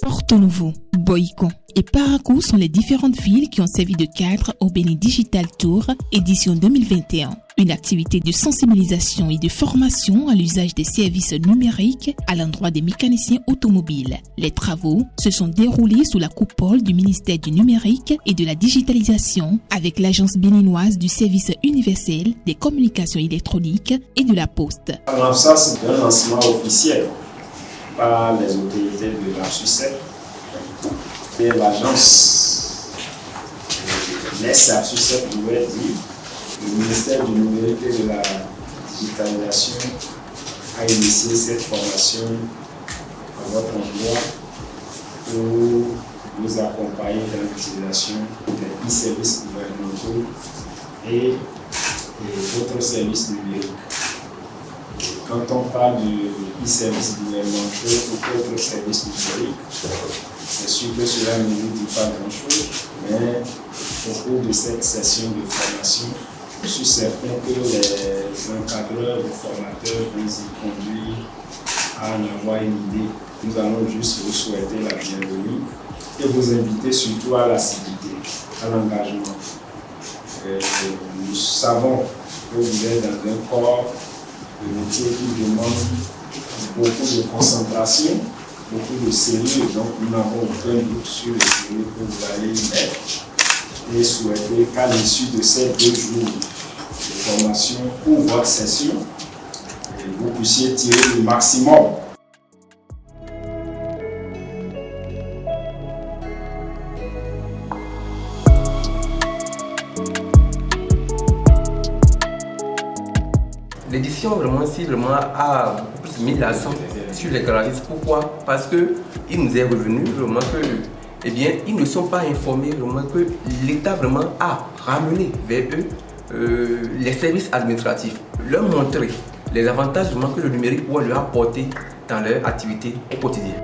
Porto Novo, Boïcon et Parakou sont les différentes villes qui ont servi de cadre au Bénin Digital Tour édition 2021. Une activité de sensibilisation et de formation à l'usage des services numériques à l'endroit des mécaniciens automobiles. Les travaux se sont déroulés sous la coupole du ministère du Numérique et de la Digitalisation avec l'Agence béninoise du service universel des communications électroniques et de la Poste. Alors ça, c'est un lancement officiel par les autorités de la Suisse et l'agence NESA Suisse pouvait dire. Le ministère du Numérique et de la Digitalisation a initié cette formation à votre endroit pour vous accompagner dans l'utilisation des e-services gouvernementaux et d'autres services numériques. Quand on parle de e-services gouvernementaux ou d'autres services numériques, c'est sûr que cela ne nous dit pas grand-chose, mais au cours de cette session de formation, je suis certain que les encadreurs, les formateurs vous y conduire à en avoir une idée. Nous allons juste vous souhaiter la bienvenue et vous inviter surtout à l'assiduité, à l'engagement. Nous savons que vous êtes dans un corps de métier qui demande beaucoup de concentration, beaucoup de sérieux, donc nous n'avons aucun doute sur le sérieux que vous allez y mettre et souhaiter qu'à l'issue de ces 2 jours de formation ou votre session, vous puissiez tirer le maximum. L'édition a beaucoup plus mis l'accent sur les garagistes. Pourquoi? Parce qu'il nous est revenu vraiment que, ils ne sont pas informés vraiment que l'État vraiment a ramené vers eux les services administratifs, leur montrer les avantages vraiment que le numérique pourrait leur apporter dans leur activité au quotidien.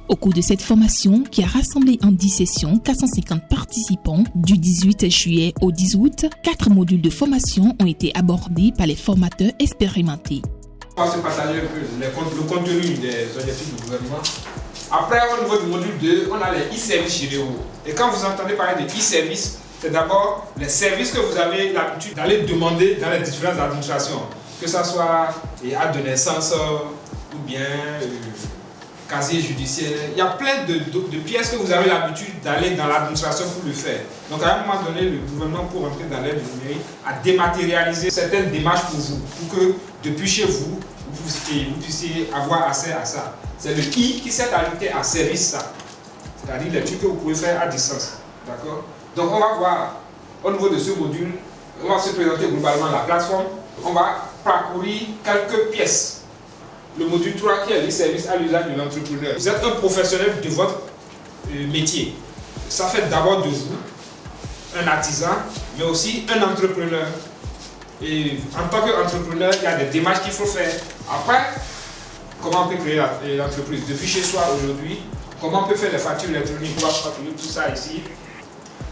Au cours de cette formation, qui a rassemblé en 10 sessions 450 participants du 18 juillet au 10 août, 4 modules de formation ont été abordés par les formateurs expérimentés. On va se partager un peu le contenu des objectifs du gouvernement. Après, au niveau du module 2, on a les e-services généraux. Et quand vous entendez parler de e-services, c'est d'abord les services que vous avez l'habitude d'aller demander dans les différentes administrations. Que ce soit acte de naissance ou bien casier judiciaire. Il y a plein de pièces que vous avez l'habitude d'aller dans l'administration pour le faire. Donc à un moment donné, le gouvernement, pour entrer dans l'ère du numérique, a dématérialisé certaines démarches pour vous, pour que depuis chez vous, vous puissiez avoir accès à ça. C'est le qui s'est ajouté à service ça. C'est-à-dire les trucs que vous pouvez faire à distance. D'accord? Donc on va voir, au niveau de ce module, on va se présenter globalement la plateforme. On va parcourir quelques pièces. Le module 3 qui est les services à l'usage de l'entrepreneur. Vous êtes un professionnel de votre métier. Ça fait d'abord de vous un artisan, mais aussi un entrepreneur. Et en tant qu'entrepreneur, il y a des démarches qu'il faut faire. Après, comment on peut créer l'entreprise depuis chez soi aujourd'hui, comment on peut faire les factures électroniques, on va facturer tout ça ici.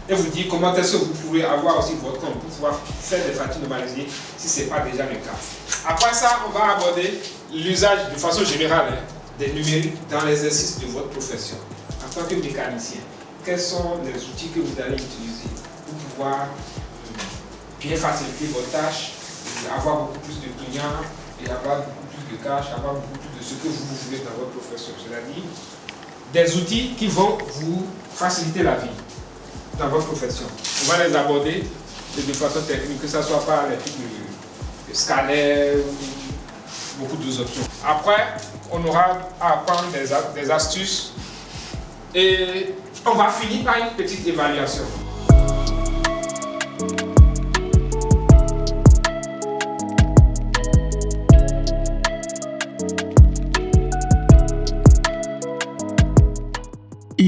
Et vous dire comment est-ce que vous pouvez avoir aussi votre compte pour pouvoir faire des factures normalisées si ce n'est pas déjà le cas. Après ça, on va aborder l'usage de façon générale des numériques dans l'exercice de votre profession. En tant que mécanicien, quels sont les outils que vous allez utiliser pour pouvoir bien faciliter vos tâches, avoir beaucoup plus de clients et avoir beaucoup plus de cash, avoir beaucoup plus de ce que vous voulez dans votre profession. C'est-à-dire des outils qui vont vous faciliter la vie dans votre profession. On va les aborder de façon technique, que ce soit par les types de scanner ou beaucoup d'autres options. Après, on aura à apprendre des astuces et on va finir par une petite évaluation.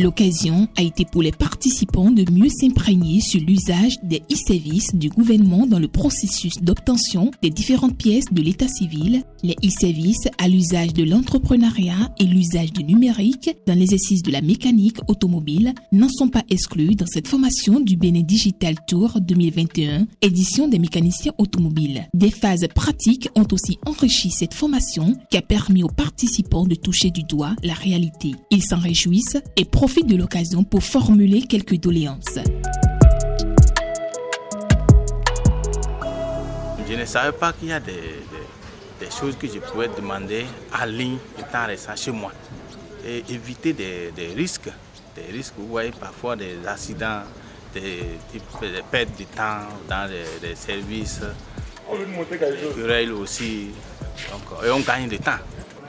L'occasion a été pour les participants de mieux s'imprégner sur l'usage des e-services du gouvernement dans le processus d'obtention des différentes pièces de l'état civil, les e-services à l'usage de l'entrepreneuriat et l'usage du numérique dans l'exercice de la mécanique automobile n'en sont pas exclus dans cette formation du Bénin Digital Tour 2021, édition des mécaniciens automobiles. Des phases pratiques ont aussi enrichi cette formation qui a permis aux participants de toucher du doigt la réalité. Ils s'en réjouissent et profitent de l'occasion pour formuler quelques doléances. Je ne savais pas qu'il y a des choses que je pouvais demander en ligne étant resté chez moi et éviter des risques. Des risques, vous voyez parfois des accidents, des pertes de temps dans les services, des querelles aussi, donc, et on gagne du temps.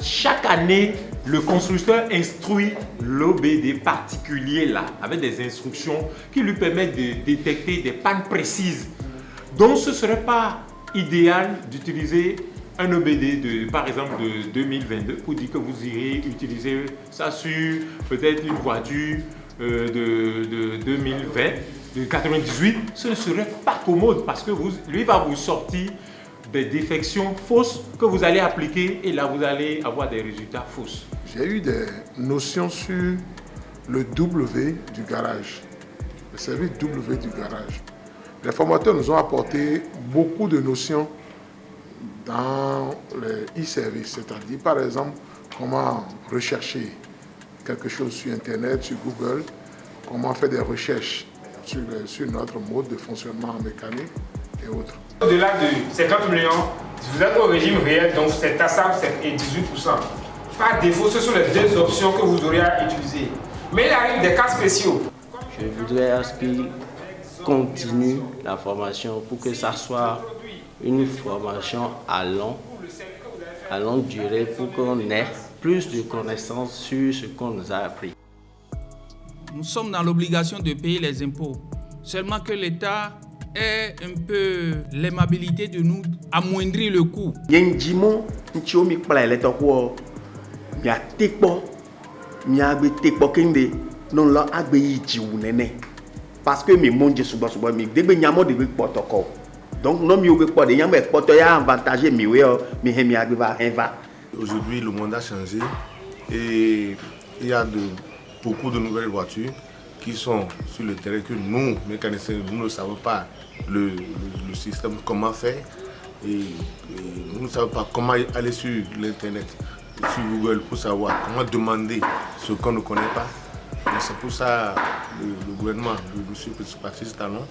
Chaque année, le constructeur instruit l'OBD particulier là, avec des instructions qui lui permettent de détecter des pannes précises. Donc ce ne serait pas idéal d'utiliser un OBD par exemple de 2022 pour dire que vous irez utiliser ça sur peut-être une voiture de 2020, de 98. Ce ne serait pas commode parce que lui va vous sortir des défections fausses que vous allez appliquer et là vous allez avoir des résultats fausses. J'ai eu des notions sur le W du garage, le service W du garage. Les formateurs nous ont apporté beaucoup de notions dans les e-services, c'est-à-dire par exemple comment rechercher quelque chose sur Internet, sur Google, comment faire des recherches sur notre mode de fonctionnement en mécanique et autres. Au-delà de 50 millions, si vous êtes au régime réel, donc c'est taxable et 18%. Par défaut, ce sont les deux options que vous aurez à utiliser. Mais il arrive des cas spéciaux. Je voudrais à ce qu'il continue la formation pour que ça soit une formation à longue durée pour qu'on ait plus de connaissances sur ce qu'on nous a appris. Nous sommes dans l'obligation de payer les impôts. Seulement que l'État ait un peu l'aimabilité de nous amoindrir le coût. Parce que mes mondes sont mais dès nyamo de protocole. Donc non mieux que pas de nyamo protocole a avantagé Aujourd'hui le monde a changé et il y a beaucoup de nouvelles voitures qui sont sur le terrain que nous mécaniciens nous ne savons pas le système comment faire et nous ne savons pas comment aller sur l'internet, sur Google pour savoir comment demander ce qu'on ne connaît pas. Et c'est pour ça que le gouvernement de M. Patrice Talon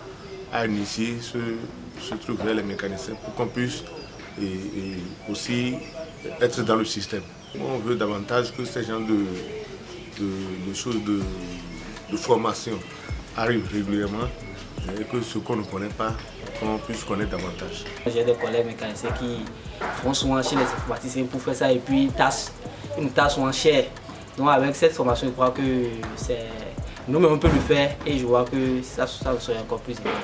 a initié ce truc vers les mécaniciens pour qu'on puisse aussi être dans le système. On veut davantage que ces gens de choses de formation arrivent régulièrement et que ce qu'on ne connaît pas, qu'on puisse connaître davantage. J'ai des collègues mécaniciens qui font souvent chez les informaticiens pour faire ça et puis une tâche souvent chère. Donc avec cette formation, je crois que nous-mêmes on peut le faire et je vois que ça serait encore plus économique.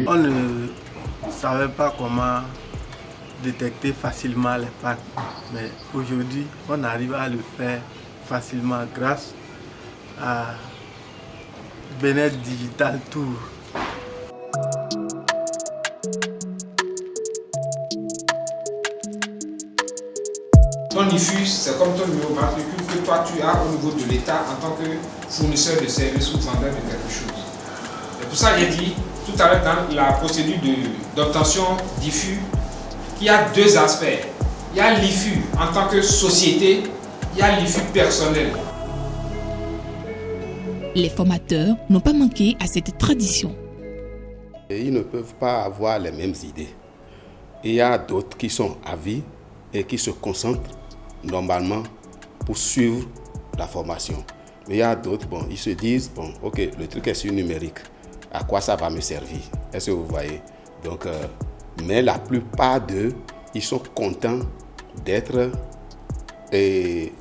On ne savait pas comment détecter facilement les pannes, mais aujourd'hui on arrive à le faire facilement grâce à Bénin Digital Tour. Ton IFUS, c'est comme ton numéro matricule que toi tu as au niveau de l'État en tant que fournisseur de services ou vendeur de quelque chose. C'est pour ça que j'ai dit tout à l'heure dans la procédure d'obtention d'IFU qu'il y a deux aspects. Il y a l'IFU en tant que société, il y a l'IFU personnel. Les formateurs n'ont pas manqué à cette tradition. Ils ne peuvent pas avoir les mêmes idées. Il y a d'autres qui sont à vie et qui se concentrent normalement pour suivre la formation. Mais il y a d'autres, ils se disent, ok, le truc est sur numérique. À quoi ça va me servir? Est-ce que vous voyez? Donc, Mais la plupart d'eux, ils sont contents d'être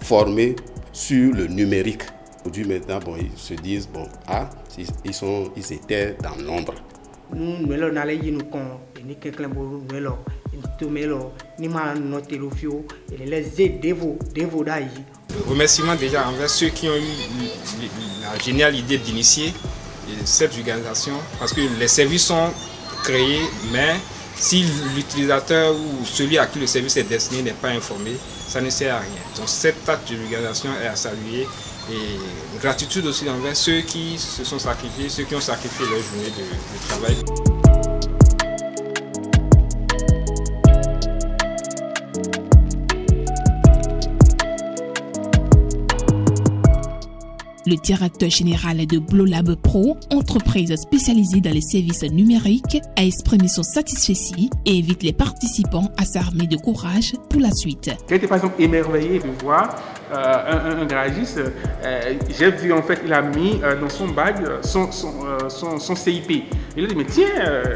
formés sur le numérique. Aujourd'hui, maintenant, ils se disent, ils étaient dans l'ombre. Remerciements déjà envers ceux qui ont eu la géniale idée d'initier cette vulgarisation, parce que les services sont créés, mais si l'utilisateur ou celui à qui le service est destiné n'est pas informé, ça ne sert à rien. Donc cet acte de vulgarisation est à saluer, et gratitude aussi envers ceux qui se sont sacrifiés, ceux qui ont sacrifié leur journée de travail. Le directeur général de Blolab Pro, entreprise spécialisée dans les services numériques, a exprimé son satisfecit et invite les participants à s'armer de courage pour la suite. J'ai été par exemple émerveillé de voir un garagiste. J'ai vu en fait, il a mis dans son badge son CIP. Il a dit, mais tiens,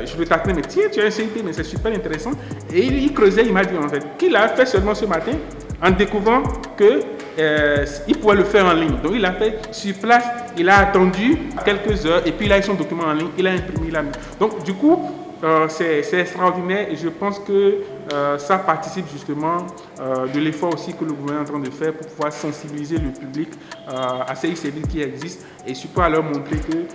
je veux t'appeler, mais tiens, tu as un CIP, mais c'est super intéressant. Et il creusait, il m'a dit en fait qu'il a fait seulement ce matin en découvrant que il pouvait le faire en ligne. Donc il a fait sur place, il a attendu quelques heures et puis il a eu son document en ligne, il a imprimé, il a mis. Donc du coup, c'est extraordinaire et je pense que ça participe justement de l'effort aussi que le gouvernement est en train de faire pour pouvoir sensibiliser le public à ces services qui existent et surtout à leur montrer que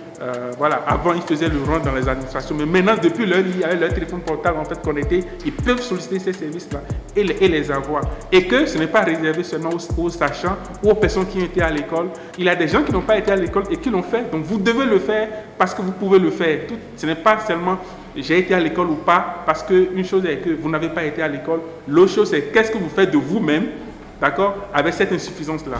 avant ils faisaient le rang dans les administrations, mais maintenant depuis leur téléphone portable en fait connecté, ils peuvent solliciter ces services-là et les avoir, et que ce n'est pas réservé seulement aux sachants ou aux personnes qui ont été à l'école. Il y a des gens qui n'ont pas été à l'école et qui l'ont fait, donc vous devez le faire parce que vous pouvez le faire. Ce n'est pas seulement j'ai été à l'école ou pas, parce qu'une chose est que vous n'avez pas été à l'école, l'autre chose c'est qu'est-ce que vous faites de vous-même, d'accord, avec cette insuffisance-là.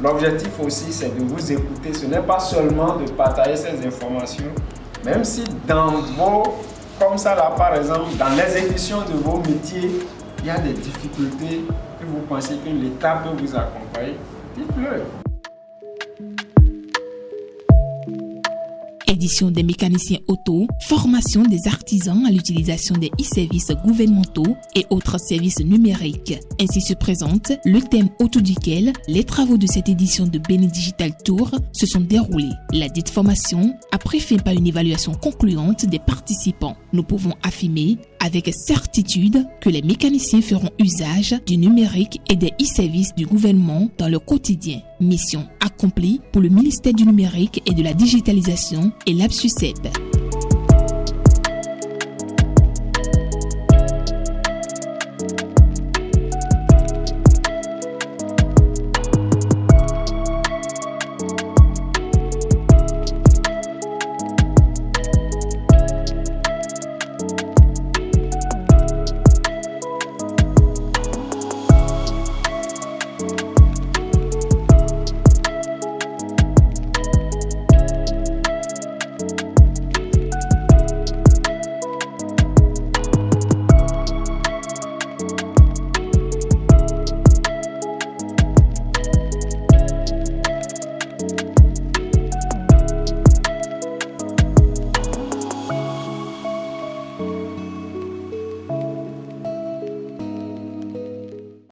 L'objectif aussi, c'est de vous écouter. Ce n'est pas seulement de partager ces informations, même si comme ça là, par exemple, dans l'exécution de vos métiers, il y a des difficultés que vous pensez que l'État peut vous accompagner, dites-le. Édition des mécaniciens auto, formation des artisans à l'utilisation des e-services gouvernementaux et autres services numériques. Ainsi se présente le thème autour duquel les travaux de cette édition de Bénin Digital Tour se sont déroulés. La dite formation a pris fin par une évaluation concluante des participants. Nous pouvons affirmer avec certitude que les mécaniciens feront usage du numérique et des e-services du gouvernement dans leur quotidien. Mission accomplie pour le ministère du numérique et de la digitalisation et l'APSUCEP.